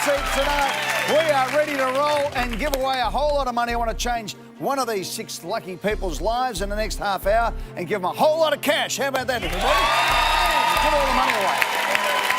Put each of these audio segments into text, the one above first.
Hotseat tonight. We are ready to roll and give away a whole lot of money. I want to change one of these 6 lucky people's lives in the next half hour and give them a whole lot of cash. How about that, everybody? Give all the money away.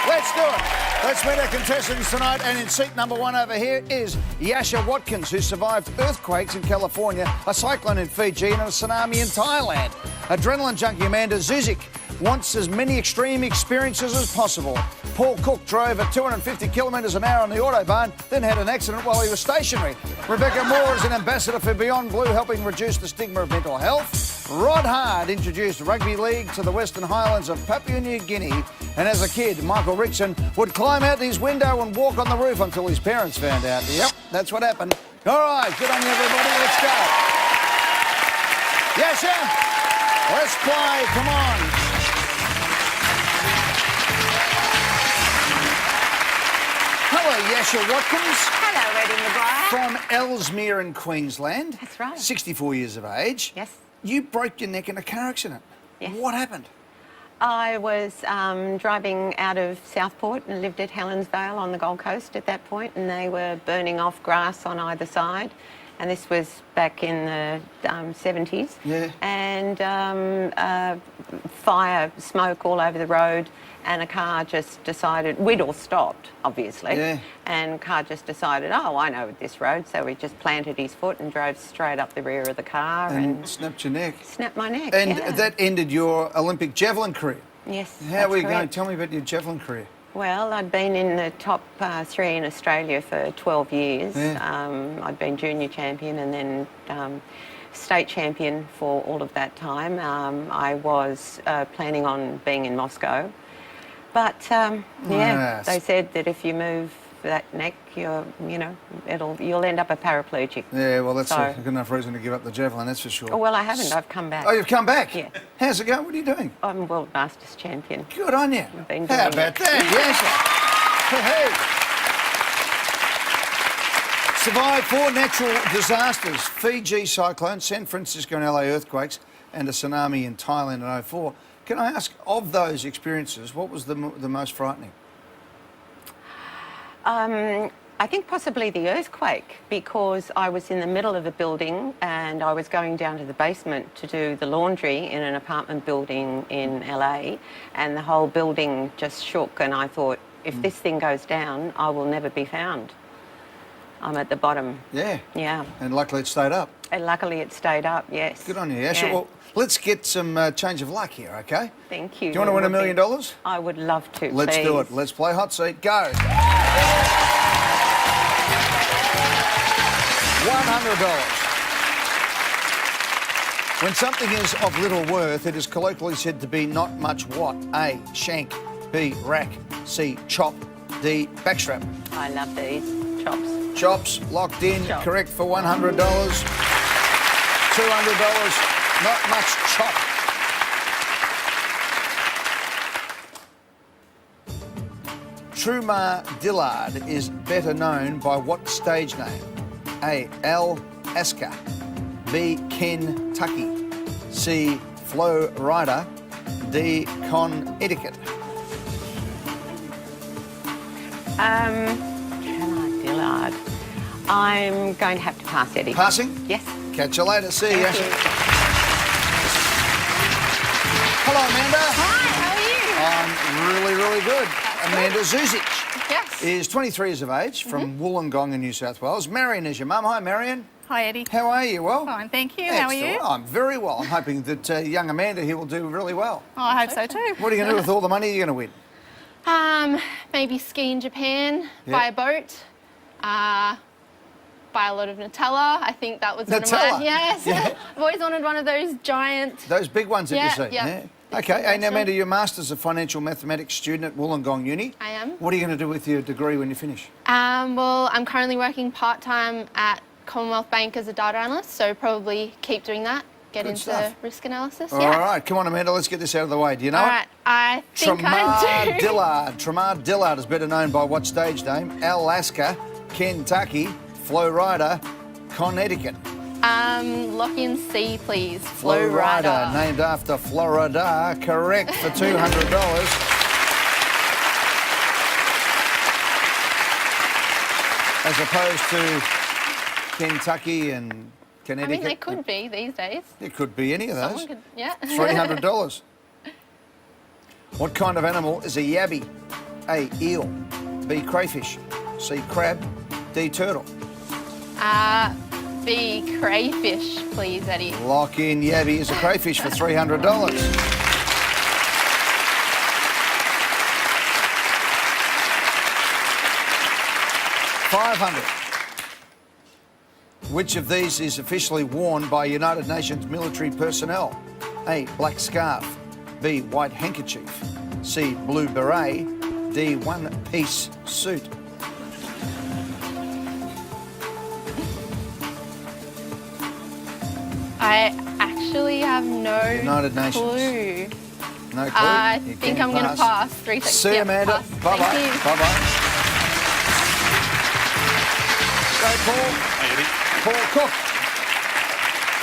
Let's do it. Let's meet our contestants tonight. And in seat number 1 over here is Yasha Watkins, who survived earthquakes in California, a cyclone in Fiji, and a tsunami in Thailand. Adrenaline junkie Amanda Zuzik wants as many extreme experiences as possible. Paul Cook drove at 250 kilometres an hour on the Autobahn, then had an accident while he was stationary. Rebecca Moore is an ambassador for Beyond Blue, helping reduce the stigma of mental health. Rod Hard introduced rugby league to the Western Highlands of Papua New Guinea. And as a kid, Michael Rickson would climb out his window and walk on the roof until his parents found out. Yep, that's what happened. All right, good on you, everybody. Let's go. Yasha, let's play. Come on. Hello, Yasha Watkins. Hello, Eddie McGuire. From Ellesmere in Queensland. That's right. 64 years of age. Yes. You broke your neck in a car accident. Yes. What happened? I was driving out of Southport and lived at Helensvale on the Gold Coast at that point, and they were burning off grass on either side. And this was back in the 70s. Yeah. And fire, smoke all over the road. And a car just decided, we'd all stopped, obviously. Yeah. And a car just decided, oh, I know this road. So we just planted his foot and drove straight up the rear of the car. And snapped your neck. Snapped my neck, And yeah. that ended your Olympic javelin career. Yes, How were you correct. going? Tell me about your javelin career. Well, I'd been in the top 3 in Australia for 12 years. Yeah. I'd been junior champion and then state champion for all of that time. I was planning on being in Moscow. But, Yes. they said that if you move that neck, you'll end up a paraplegic. Yeah, well, that's So- a good enough reason to give up the javelin, that's for sure. Oh, well, I haven't. I've come back. Oh, you've come back? Yeah. How's it going? What are you doing? I'm World Masters champion. Good on you. I've been How doing about it. that? Yes. Hey. Survived 4 natural disasters: Fiji cyclone, San Francisco and LA earthquakes, and a tsunami in Thailand in 2004. Can I ask, of those experiences, what was the most frightening? I think possibly the earthquake, because I was in the middle of a building and I was going down to the basement to do the laundry in an apartment building in LA, and the whole building just shook, and I thought, if this thing goes down, I will never be found. I'm at the bottom. Yeah. Yeah. And luckily it stayed up. And luckily it stayed up, yes. Good on you, Asher. Yeah. Well, let's get some change of luck here, okay? Thank you. Do you want to win $1 million? I would love to, Let's please. do it. Let's play Hot Seat. Go. $100. When something is of little worth, it is colloquially said to be not much what? A, shank. B, rack. C, chop. D, backstrap. I love these chops. Chops, locked in, Chop. correct for $100. $200, not much chop. Trumar Dillard is better known by what stage name? A, Alaska. B, Kentucky. C, Flow Rider. D, Connecticut. Trumar Dillard. I'm going to have to pass, Eddie. Passing? Yes. Catch you later. See you. Thank you. Hello, Amanda. Hi, I'm really, really good. Amanda Zuzic Yes. is 23 years of age from Wollongong in New South Wales. Marion is your mum. Hi, Marion. Hi, Eddie. How are you? Well? Fine, thank you. How are you? Excellent. I'm very well. I'm hoping that young Amanda here will do really well. Oh, I hope so too. What are you going to do with all the money you're going to win? Maybe ski in Japan, Yeah. buy a boat, buy a lot of Nutella. I think that was one of Nutella? my... Yes. Yeah. I've always wanted one of those giant... Those big ones that Yeah, you see? yeah. Okay. Hey, now, Amanda, you're a Masters of Financial Mathematics student at Wollongong Uni. I am. What are you going to do with your degree when you finish? Well, I'm currently working part-time at Commonwealth Bank as a data analyst, so probably keep doing that, get Good into stuff. risk analysis. All right. Come on, Amanda, let's get this out of the way. Do you know All it? right, I think I do. Trumar Dillard is better known by what stage name? Alaska, Kentucky, Flow Rider, Connecticut. Lock in C, please. Flow Rider, named after Florida. Correct for $200. as opposed to Kentucky and I Connecticut. mean, they could be these days. It could be any of those. Someone could, yeah. $300. What kind of animal is a yabby? A, eel. B, crayfish. C, crab. D, turtle. B, crayfish, please, Eddie. Lock in yabby is a crayfish for $300. $500. Which of these is officially worn by United Nations military personnel? A, black scarf. B, white handkerchief. C, blue beret. D, one-piece suit. I actually have no United Nations. clue. No clue? I You think can I'm going to pass. 3 seconds. See you, Yep, Amanda. pass. Bye-bye. Thank you. Bye-bye. Go, Paul. Hey, Eddie. Paul Cook,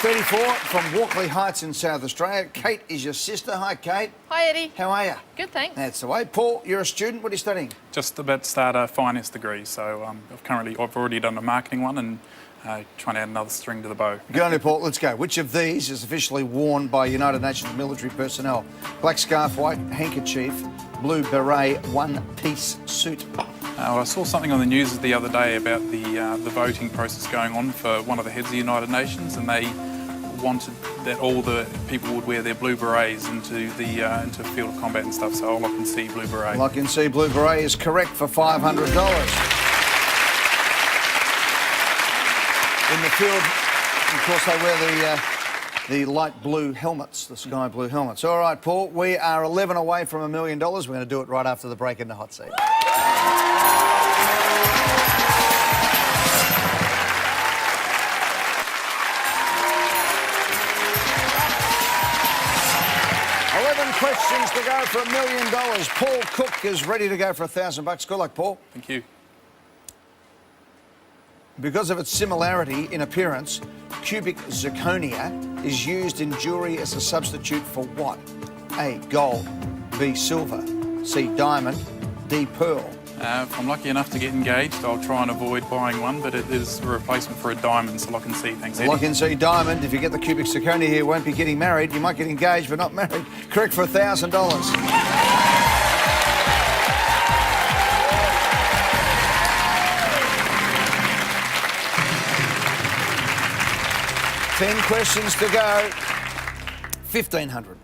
34, from Walkley Heights in South Australia. Kate is your sister. Hi, Kate. Hi, Eddie. How are you? Good, thanks. That's the way. Paul, you're a student. What are you studying? Just about to start a finance degree, so I've already done a marketing one and trying to add another string to the bow. Go on, Paul. Let's go. Which of these is officially worn by United Nations military personnel? Black scarf, white handkerchief, blue beret, one-piece suit. I saw something on the news the other day about the voting process going on for one of the heads of the United Nations, and they wanted that all the people would wear their blue berets into the field of combat and stuff. So I'll lock and see blue beret. Lock and see blue beret is correct for $500. In the field, of course, they wear the light blue helmets, the sky blue helmets. All right, Paul, we are 11 away from $1 million. We're going to do it right after the break in the hot seat. Questions to go for $1 million. Paul Cook is ready to go for $1,000. Good luck, Paul. Thank you. Because of its similarity in appearance, cubic zirconia is used in jewellery as a substitute for what? A, gold. B, silver. C, diamond. D, pearl. If I'm lucky enough to get engaged, I'll try and avoid buying one, but it is a replacement for a diamond, so lock and see. Thanks, Eddie. Lock and see diamond. If you get the cubic zirconia here, you won't be getting married. You might get engaged, but not married. Correct for $1,000. Ten questions to go. 1,500.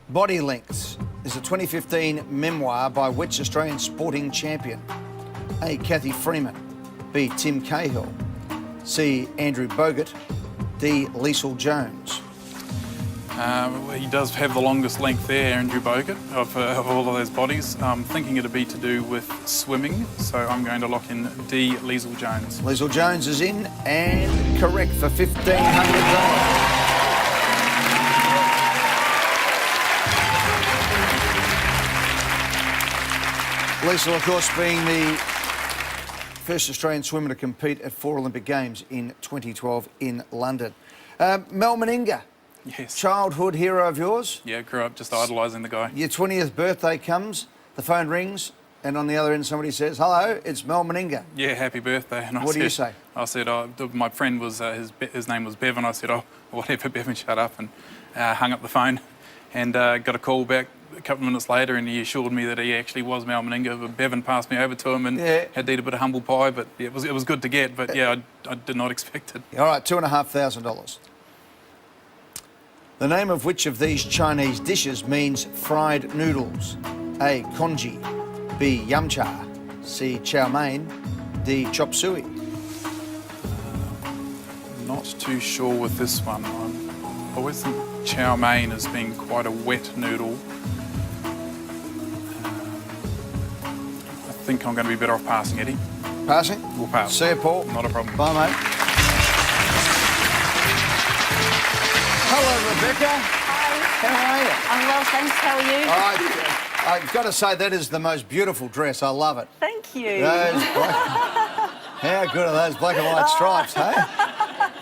Body Lengths is a 2015 memoir by which Australian sporting champion? A, Kathy Freeman. B, Tim Cahill. C, Andrew Bogut. D, Liesl Jones. He does have the longest length there, Andrew Bogut, of all of those bodies. I'm thinking it'd be to do with swimming, so I'm going to lock in D, Liesl Jones. Liesl Jones is in and correct for $1,500. Liesl, of course, being the first Australian swimmer to compete at 4 Olympic Games in 2012 in London. Mel Meninga, Yes. childhood hero of yours. Yeah, grew up just idolising the guy. Your 20th birthday comes, the phone rings, and on the other end somebody says, "Hello, it's Mel Meninga." Yeah, happy birthday. And What do you say? I said, my friend was, his name was Bevan. I said, oh, whatever, Bevan, shut up, and hung up the phone and got a call back a couple of minutes later, and he assured me that he actually was Mel Meninga. But Bevan passed me over to him and had to eat a bit of humble pie, but yeah, it was good to get, but yeah, I did not expect it. All right, $2,500. The name of which of these Chinese dishes means fried noodles? A, congee. B, yum cha. C, chow mein. D, chop suey. Not too sure with this one. I always think chow mein as being quite a wet noodle. I think I'm going to be better off passing, Eddie. Passing? We'll pass. See you, Paul. Not a problem. Bye, mate. Hello, Rebecca. Hi. How are you? I'm well, thanks. How are you? I've got to say, that is the most beautiful dress. I love it. Thank you. How good are those black and white stripes, hey?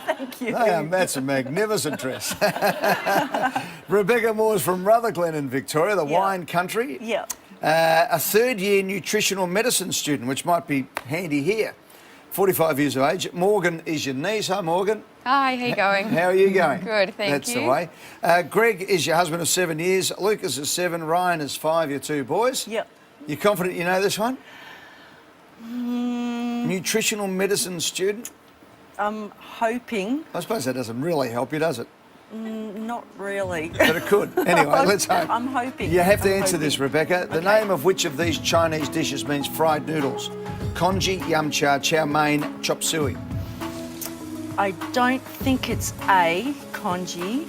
Thank you. That's a magnificent dress. Rebecca Moore's from Rutherglen in Victoria, the wine country. Yeah. A third-year nutritional medicine student, which might be handy here. 45 years of age. Morgan is your niece. Hi, Morgan. Hi, how you going? How are you going? Good, thank That's you. the way. Greg is your husband of 7 years. Lucas is 7. Ryan is 5. Your 2 boys. Yep. You confident you know this one? Nutritional medicine student. I'm hoping. I suppose that doesn't really help you, does it? Not really. But it could. Anyway, let's hope. I'm hoping. You have to I'm answer this, hoping. Rebecca. The Okay. name of which of these Chinese dishes means fried noodles? Congee, yum cha, chow mein, chop suey. I don't think it's A, congee,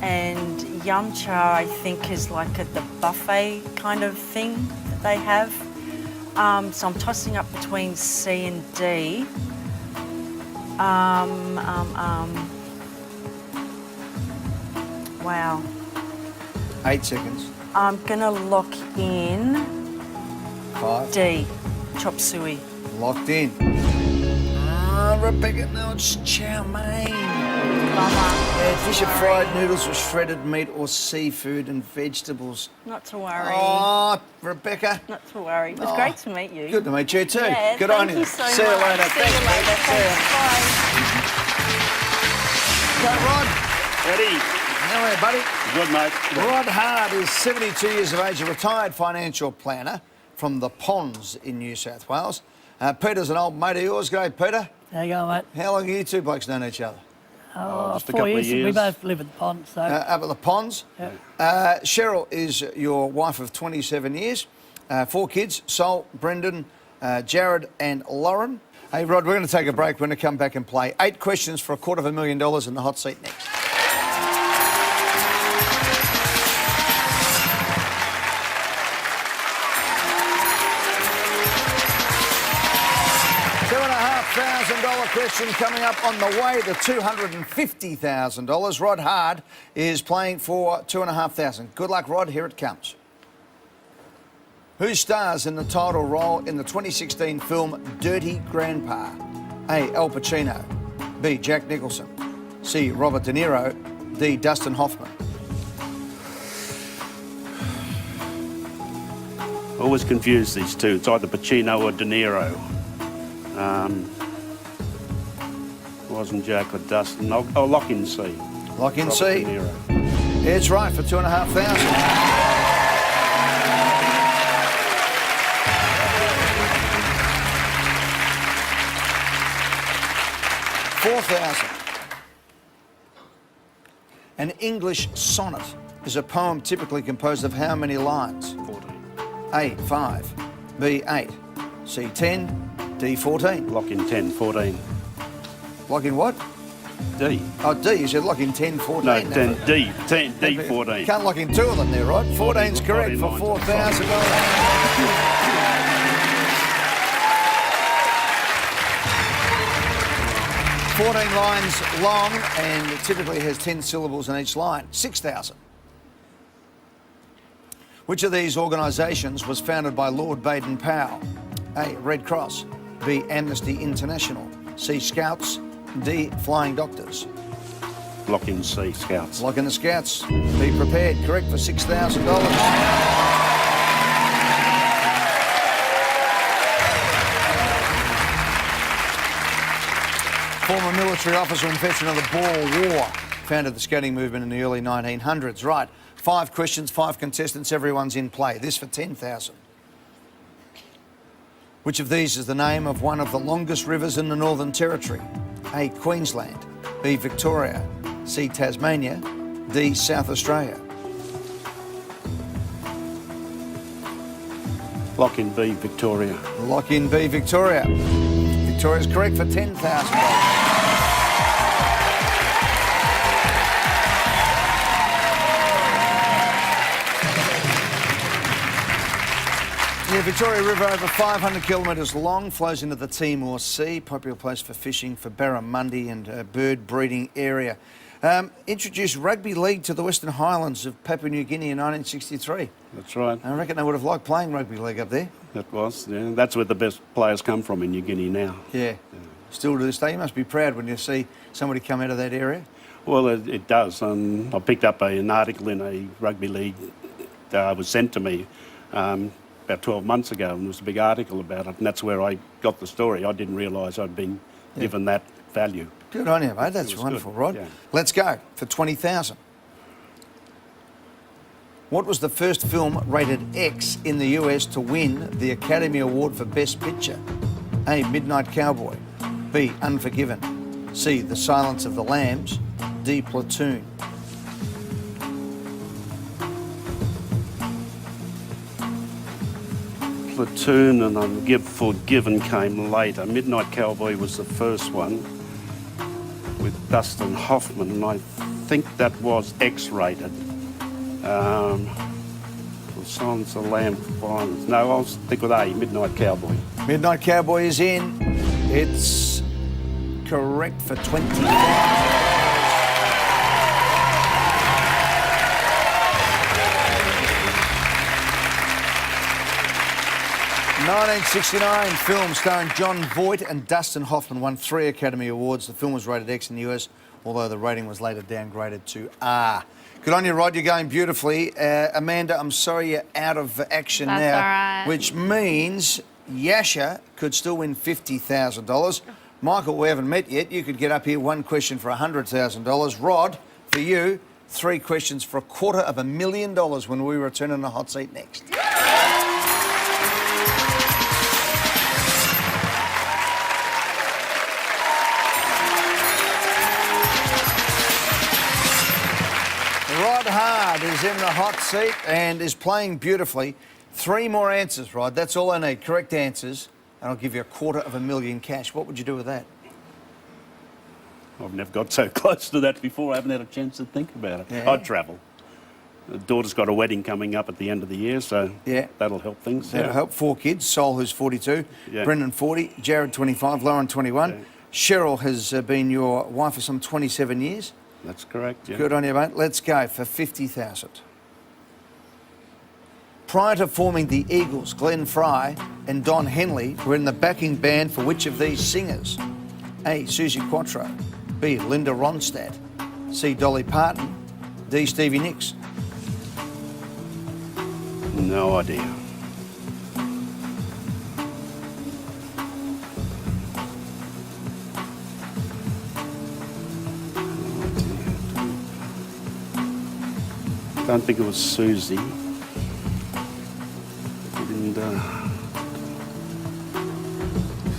and yum cha I think is like the buffet kind of thing that they have. So I'm tossing up between C and D. Wow. 8 seconds. I'm gonna lock in 5. D, chop suey. Locked in. Rebecca, no, it's chow mein. A dish of fried noodles with shredded meat or seafood and vegetables. Not to worry. Oh, Rebecca. Not to worry. It was Oh, great to meet you. Good to meet you too. Yeah, Good thank on you. you so See you much. later. See you Thanks, later. mate. See ya. Thanks. Bye. Go, Rod. Ready? How are you, buddy? Good, mate. Rod Hard is 72 years of age, a retired financial planner from the Ponds in New South Wales. Peter's an old mate of yours. G'day, Peter. How you going, mate? How long have you two blokes known each other? Just a 4 couple of years. We years. both live at the pond, so Up at the Ponds. yeah. Cheryl is your wife of 27 years. 4 kids, Sol, Brendan, Jared and Lauren. Hey, Rod, we're going to take a break. We're going to come back and play 8 questions for $250,000 in the hot seat next. $2,500 question coming up on the way to $250,000. Rod Hard is playing for $2,500. Good luck, Rod. Here it comes. Who stars in the title role in the 2016 film Dirty Grandpa? A. Al Pacino. B. Jack Nicholson. C. Robert De Niro. D. Dustin Hoffman. Always confuse these two. It's either Pacino or De Niro. Wasn't Jack or Dustin. I'll lock in C. Lock in Robert C. De Niro. It's right for $2,500. $4,000. An English sonnet is a poem typically composed of how many lines? 14. A, 5. B, 8. C, 10. D, 14. Lock in 10, 14. Lock in what? D. Oh, D. You said lock in 10, 14. No, 10, D. 10, D, 14. Can't lock in 2 of them there, right? 14's correct for 14 $4,000. 14 lines long and it typically has 10 syllables in each line. 6,000. Which of these organisations was founded by Lord Baden-Powell? A. Red Cross. B. Amnesty International. C. Scouts. D. Flying Doctors. Lock in C, Scouts. Lock in the Scouts. Be prepared. Correct for $6,000. Former military officer and veteran of the Boer War. Founded the scouting movement in the early 1900s. Right. 5 questions, 5 contestants. Everyone's in play. This for $10,000. Which of these is the name of one of the longest rivers in the Northern Territory? A. Queensland. B. Victoria. C. Tasmania. D. South Australia. Lock in B, Victoria. Lock in B. Victoria. Victoria's correct for $10,000. The Victoria River, over 500 kilometres long, flows into the Timor Sea, popular place for fishing, for barramundi and bird breeding area. Introduced rugby league to the Western Highlands of Papua New Guinea in 1963. That's right. I reckon they would have liked playing rugby league up there. That was, yeah. That's where the best players come from in New Guinea now. Yeah. Still to this day, you must be proud when you see somebody come out of that area. Well, it does. I picked up an article in a rugby league that was sent to me about 12 months ago, and there was a big article about it, and that's where I got the story. I didn't realise I'd been given that value. Good on you, mate. That's was wonderful, good, Rod. yeah. Let's go for 20,000. What was the first film rated X in the US to win the Academy Award for Best Picture? A. Midnight Cowboy. B. Unforgiven. C. The Silence of the Lambs. D. Platoon. Platoon and Unforgiven came later. Midnight Cowboy was the first one with Dustin Hoffman, and I think that was X-rated. The Silence of the Lambs, Violence. No, I'll stick with A, Midnight Cowboy. Midnight Cowboy is in. It's correct for 20,000. 1969 film starring John Voight and Dustin Hoffman won 3 Academy Awards. The film was rated X in the US, although the rating was later downgraded to R. Good on you, Rod. You're going beautifully. Amanda, I'm sorry you're out of action That's now. all right. Which means Yasha could still win $50,000. Michael, we haven't met yet. You could get up here 1 question for $100,000. Rod, for you, 3 questions for $250,000 when we return on the hot seat next. Rod Hard is in the hot seat and is playing beautifully. 3 more answers, Rod. That's all I need. Correct answers, and I'll give you $250,000 cash. What would you do with that? I've never got so close to that before. I haven't had a chance to think about it. Yeah. I'd travel. The daughter's got a wedding coming up at the end of the year, so Yeah. that'll help things. That'll help. 4 kids. Sol, who's 42. Yeah. Brendan, 40. Jared, 25. Lauren, 21. Yeah. Cheryl has been your wife for some 27 years. That's correct, yeah. Good on you, mate. Let's go for 50,000. Prior to forming the Eagles, Glenn Fry and Don Henley were in the backing band for which of these singers? A. Susie Quattro. B. Linda Ronstadt. C. Dolly Parton. D. Stevie Nicks. No idea. Don't think it was Susie. And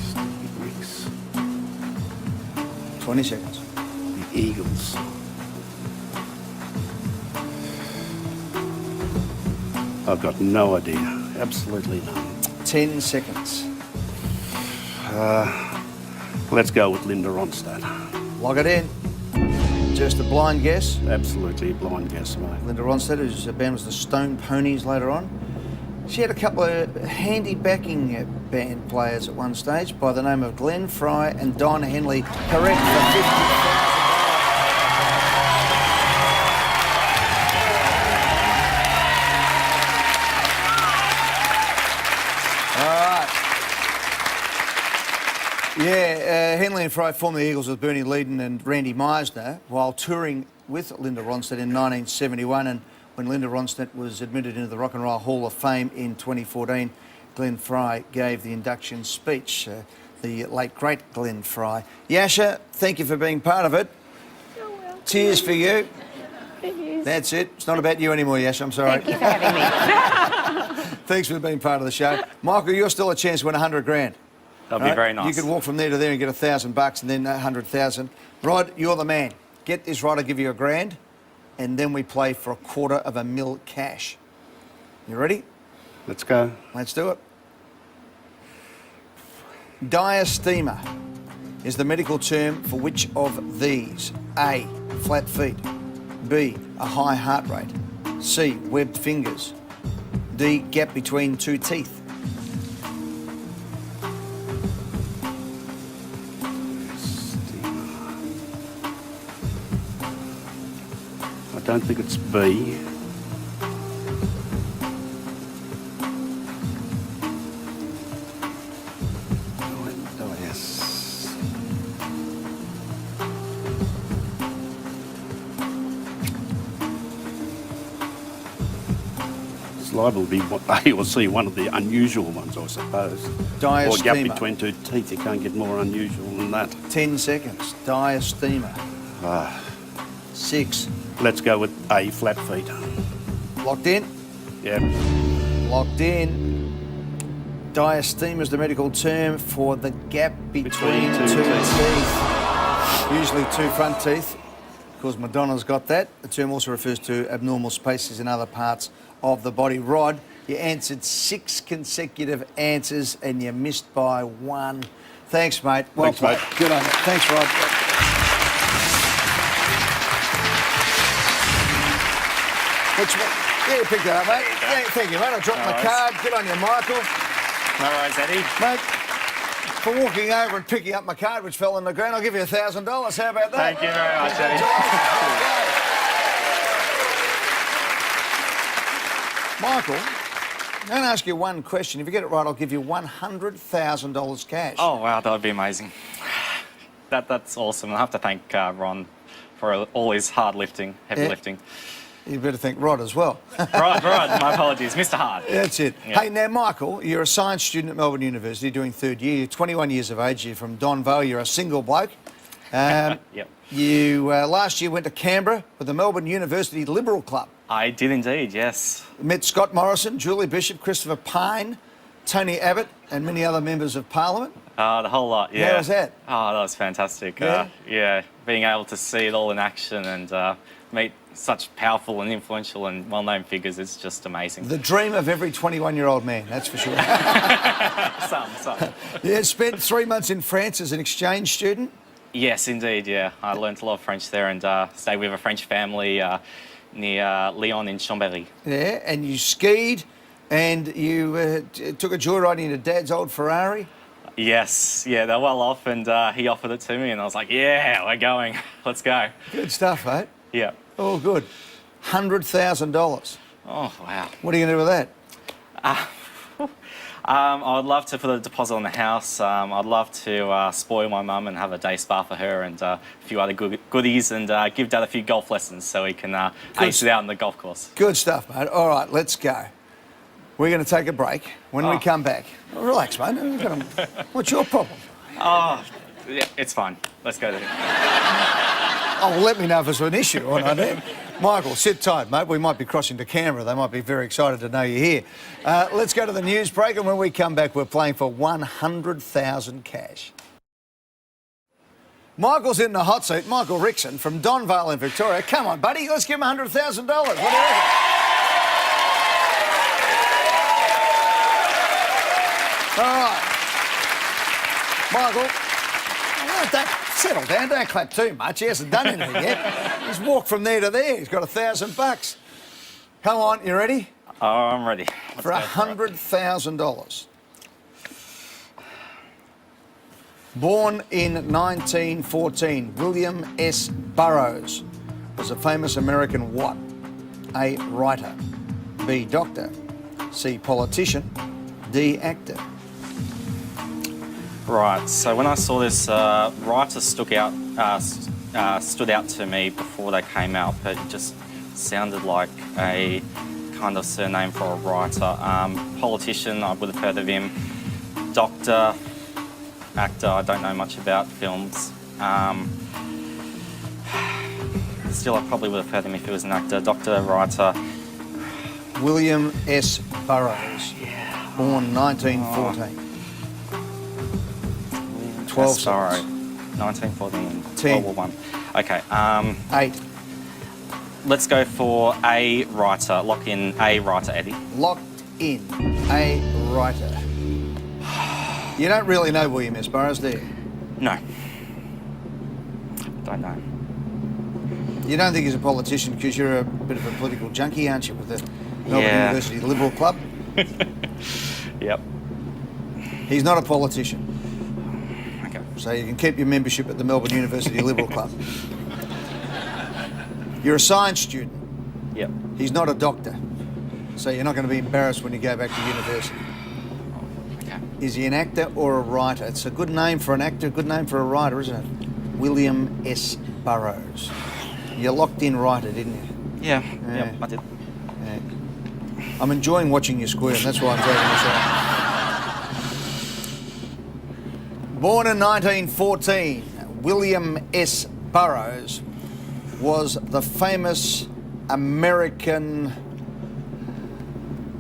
Stevie Nicks. 20 seconds. The Eagles. I've got no idea. Absolutely none. 10 seconds. Let's go with Linda Ronstadt. Log it in. Just a blind guess. Absolutely a blind guess, mate. Linda Ronstadt, whose band was the Stone Ponies later on. She had a couple of handy backing band players at one stage by the name of Glenn Fry and Don Henley. Correct for $50,000. Yeah, Henley and Fry formed the Eagles with Bernie Leadon and Randy Meisner while touring with Linda Ronstadt in 1971, and when Linda Ronstadt was admitted into the Rock and Roll Hall of Fame in 2014, Glenn Fry gave the induction speech, the late, great Glenn Fry. Yasha, thank you for being part of it. You're welcome. Cheers for you. Cheers. That's it. It's not about you anymore, Yasha, I'm sorry. Thank you for having me. Thanks for being part of the show. Michael, you're still a chance to win $100,000. That'd be very nice. You could walk from there to there and get $1,000 and then 100,000. Rod, you're the man. Get this right, I'll give you $1,000, and then we play for $250,000 cash. You ready? Let's go. Let's do it. Diastema is the medical term for which of these? A, flat feet. B, a high heart rate. C, webbed fingers. D, gap between 2 teeth. I don't think it's B. Oh, yes. It's liable to be A or C, one of the unusual ones, I suppose. Or gap Diastema. between two teeth. You can't get more unusual than that. 10 seconds. Diastema. Ah, 6. let's go with A, flat feet. Locked in? Yeah. Locked in. Diastema is the medical term for the gap between Between two two teeth. Usually two front teeth. Of course, Madonna's got that. The term also refers to abnormal spaces in other parts of the body. Rod, you answered 6 consecutive answers and you missed by 1. Thanks, mate. Well Thanks, mate. played. Good on you. Thanks, Rod. Yeah, you picked that up, mate. Thank you, mate. I dropped my card. Good on you, Michael. No worries, Eddie. Mate, for walking over and picking up my card, which fell on the ground, I'll give you $1,000. How about that? Thank you very much, Eddie. Michael, I'm going to ask you one question. If you get it right, I'll give you $100,000 cash. Oh, wow, that would be amazing. That's awesome. I have to thank Ron for all his hard lifting, heavy lifting. You better thank Rod as well. Rod, my apologies. Mr. Hard. That's it. Yeah. Hey, now, Michael, you're a science student at Melbourne University doing third year. You're 21 years of age. You're from Don Vale. You're a single bloke. Yep. You last year went to Canberra with the Melbourne University Liberal Club. I did indeed, yes. Met Scott Morrison, Julie Bishop, Christopher Pyne, Tony Abbott and many other members of Parliament. The whole lot, yeah. How was that? Oh, that was fantastic. Yeah? Being able to see it all in action and meet such powerful and influential and well-known figures is just amazing. The dream of every 21-year-old man, that's for sure. Some. You spent 3 months in France as an exchange student. Yes, indeed, yeah. I learnt a lot of French there and stayed with a French family near Lyon in Chambéry. Yeah, and you skied and you took a joyride in your dad's old Ferrari. Yes, yeah, they're well off and he offered it to me and I was like, yeah, we're going, let's go. Good stuff, mate. Yeah. Oh, good. $100,000. Oh, wow. What are you going to do with that? I'd love to put a deposit on the house. I'd love to spoil my mum and have a day spa for her and a few other goodies and give Dad a few golf lessons so he can ace it out on the golf course. Good stuff, mate. All right, let's go. We're going to take a break. When we come back, relax, mate. What's your problem? Oh, yeah, it's fine. Let's go there. Oh, well, let me know if it's an issue or not. Michael, sit tight, mate. We might be crossing to Canberra. They might be very excited to know you're here. Let's go to the news break, and when we come back, we're playing for $100,000 cash. Michael's in the hot seat. Michael Rickson from Don Vale in Victoria. Come on, buddy. Let's give him $100,000. What do you reckon? All right. Michael, don't settle down. Don't clap too much. He hasn't done anything yet. He's walked from there to there. He's got $1,000. Come on, you ready? Oh, I'm ready. For $100,000. Born in 1914, William S. Burroughs was a famous American what? A, writer. B, doctor. C, politician. D, actor. Right, so when I saw this, writer stood out to me before they came out, but it just sounded like a kind of surname for a writer. Politician, I would have heard of him. Doctor, actor, I don't know much about films. Still, I probably would have heard him if he was an actor. Doctor, writer. William S. Burroughs, born 1914. 12 Sorry, seconds. 1914, 10. World War I. Okay, 8. let's go for a writer. Lock in a writer, Eddie. Locked in. A writer. You don't really know William S. Burroughs, do you? No. Don't know. You don't think he's a politician because you're a bit of a political junkie, aren't you, with the Melbourne University Liberal Club? Yep. He's not a politician. Okay. So you can keep your membership at the Melbourne University Liberal Club. You're a science student. Yep. He's not a doctor. So you're not going to be embarrassed when you go back to university. Okay. Is he an actor or a writer? It's a good name for an actor, a good name for a writer, isn't it? William S. Burroughs. You locked in writer, didn't you? Yeah. Yep, I did. Yeah. I'm enjoying watching you squirm. That's why I'm taking this out. Born in 1914, William S. Burroughs was the famous American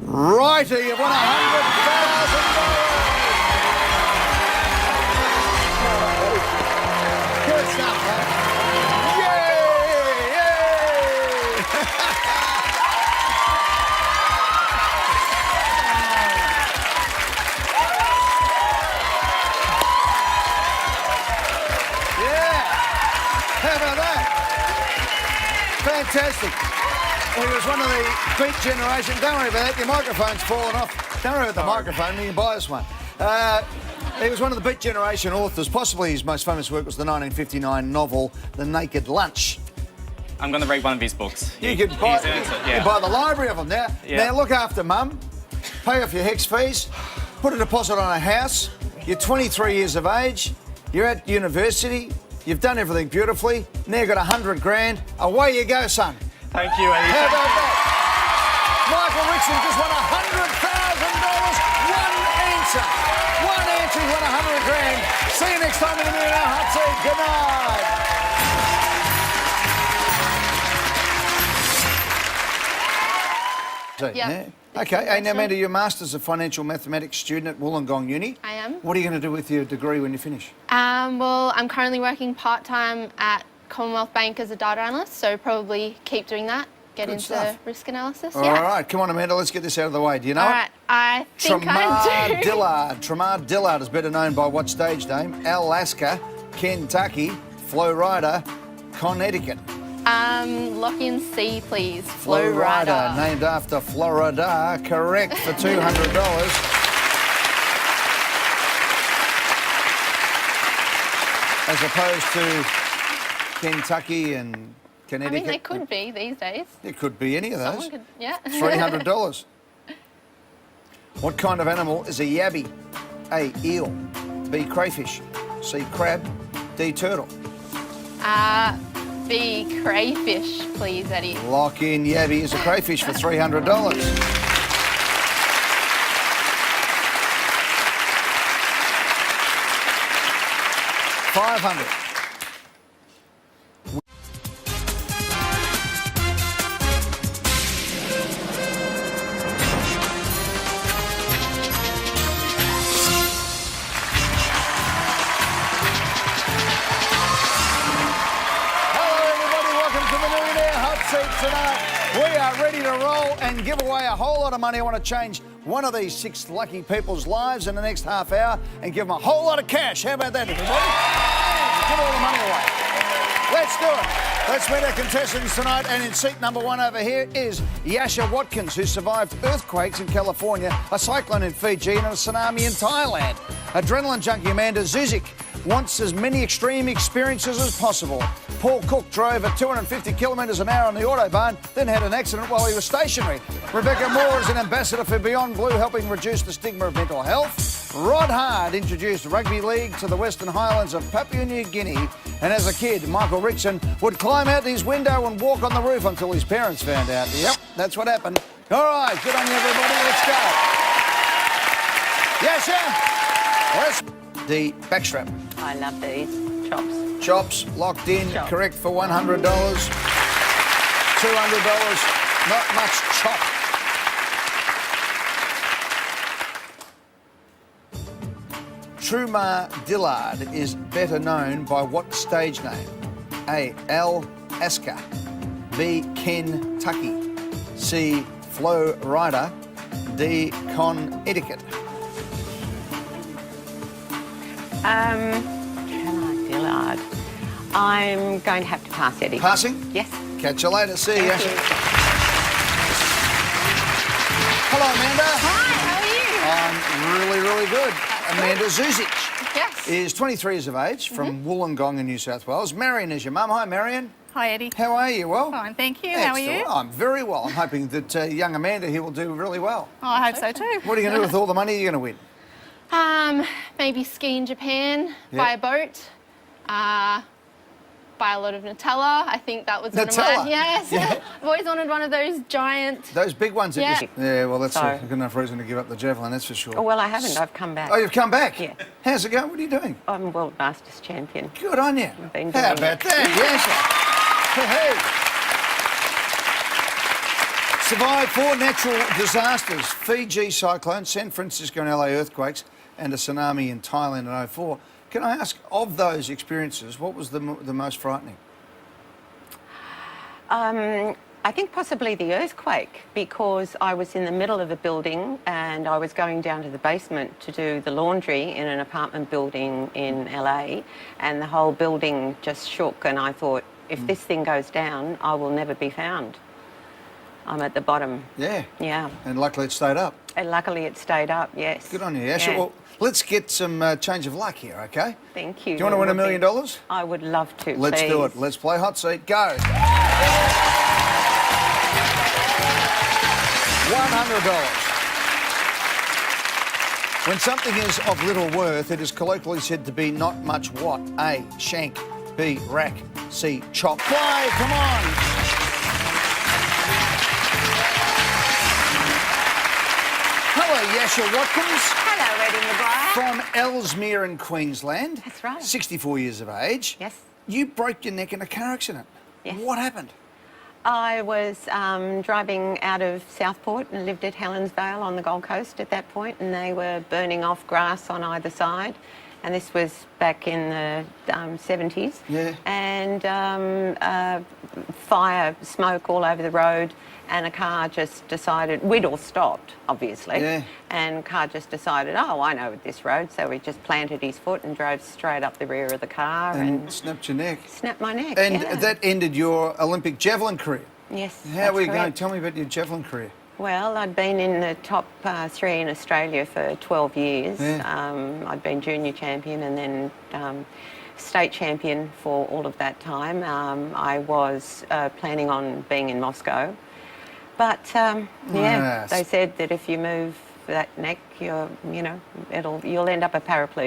writer. You've won $100,000. Good stuff, huh? Yay! Yeah! How about that? Fantastic. He was one of the beat generation. Don't worry about that. Your microphone's fallen off. Don't worry about the microphone. You can buy us one. He was one of the beat generation authors. Possibly his most famous work was the 1959 novel The Naked Lunch. I'm going to read one of his books. You could buy the library of them now. Yeah. Now look after Mum. Pay off your HECS fees. Put a deposit on a house. You're 23 years of age. You're at university. You've done everything beautifully. Now you've got 100 grand. Away you go, son. Thank you, Eddie. How about that? Michael Rickson just won $100,000. One answer. One answer, he won 100 grand. See you next time in the Millionaire Hot Seat. Good night. Yeah. Okay, hey, now, Amanda, you're a Masters of Financial Mathematics student at Wollongong Uni. I am. What are you going to do with your degree when you finish? Well, I'm currently working part-time at Commonwealth Bank as a data analyst, so probably keep doing that, get Good into stuff. risk analysis. All right, come on, Amanda, let's get this out of the way. Do you know All it? right, I think I do. Tramar Dillard is better known by what stage name? Alaska, Kentucky, Florida, Connecticut. Lock in C, please. Florida, named after Florida, correct for $200. As opposed to Kentucky and I Connecticut. mean, they could be these days. It could be any of those. Someone could, yeah. $300. What kind of animal is a yabby? A, eel. B, crayfish. C, crab. D, turtle. B, crayfish, please, Eddie. Lock in yabby is a crayfish for $300. $500. Tonight, we are ready to roll and give away a whole lot of money. I want to change one of these 6 lucky people's lives in the next half hour and give them a whole lot of cash. How about that, everybody? Give all the money away. Let's do it. Let's meet our contestants tonight. And in seat number 1 over here is Yasha Watkins, who survived earthquakes in California, a cyclone in Fiji, and a tsunami in Thailand. Adrenaline junkie Amanda Zuzik wants as many extreme experiences as possible. Paul Cook drove at 250 kilometres an hour on the Autobahn, then had an accident while he was stationary. Rebecca Moore is an ambassador for Beyond Blue, helping reduce the stigma of mental health. Rod Hard introduced rugby league to the Western Highlands of Papua New Guinea, and as a kid, Michael Rickson would climb out his window and walk on the roof until his parents found out. Yep, that's what happened. All right, good on you, everybody. Let's go. Yes, the backstrap. I love these. Chops. Chops, locked in, Chop. correct for $100. $200, not much chop. Trumar Dillard is better known by what stage name? A, Alaska. B, Kentucky. C, Florida. D, Connecticut. Trumar Dillard. I'm going to have to pass, Eddie. Passing? Yes. Catch you later. See ya. Thank you. Hello, Amanda. Hi, I'm really, really good. Amanda Zuzic Yes. is 23 years of age from Wollongong in New South Wales. Marion is your mum. Hi, Marion. Hi, Eddie. How are you? Well? Fine, thank you. How are you? Excellent. I'm very well. I'm hoping that young Amanda here will do really well. Oh, I hope so too. What are you going to do with all the money you're going to win? Maybe ski in Japan, Yeah. buy a boat. buy a lot of Nutella. I think that was one of Nutella? mine. Yes. Yeah. I've always wanted one of those giant. Those big ones. That Yeah. Yeah, well, that's So- a good enough reason to give up the javelin, that's for sure. Oh, well, I haven't. I've come back. Oh, you've come back? Yeah. How's it going? What are you doing? I'm World Masters champion. Good on you. been How doing about it. that? Yes. Hey. Survived 4 natural disasters: Fiji cyclone, San Francisco and LA earthquakes, and a tsunami in Thailand in 2004. Can I ask, of those experiences, what was the most frightening? I think possibly the earthquake, because I was in the middle of a building and I was going down to the basement to do the laundry in an apartment building in LA, and the whole building just shook, and I thought, if this thing goes down, I will never be found. I'm at the bottom. Yeah. Yeah. And luckily it stayed up. And luckily it stayed up, yes. Good on you, Asha. Yeah. Well, let's get some change of luck here, okay? Thank you. Do you want to win $1 million? I would love to, Let's do it. please. Let's play hot seat. Go. $100. When something is of little worth, it is colloquially said to be not much what? A, shank. B, rack. C, chop. Play, come on. Hello, Yasha Watkins. Hello, Eddie McGuire. From Ellesmere in Queensland. That's right. 64 years of age. Yes. You broke your neck in a car accident. Yes. What happened? I was driving out of Southport and lived at Helensvale on the Gold Coast at that point, and they were burning off grass on either side. And this was back in the 70s. Yeah. And fire, smoke all over the road, and a car just decided, we'd all stopped, obviously. Yeah. And car just decided, oh, I know this road, so he just planted his foot and drove straight up the rear of the car And snapped your neck. snapped my neck. And yeah. that ended your Olympic javelin career. Yes. How that's were you going? correct. Tell me about your javelin career. Well, I'd been in the top 3 in Australia for 12 years. Yeah. I'd been junior champion and then state champion for all of that time. I was planning on being in Moscow. But, Yes. they said that if you move that neck, you'll end up a paraplegic.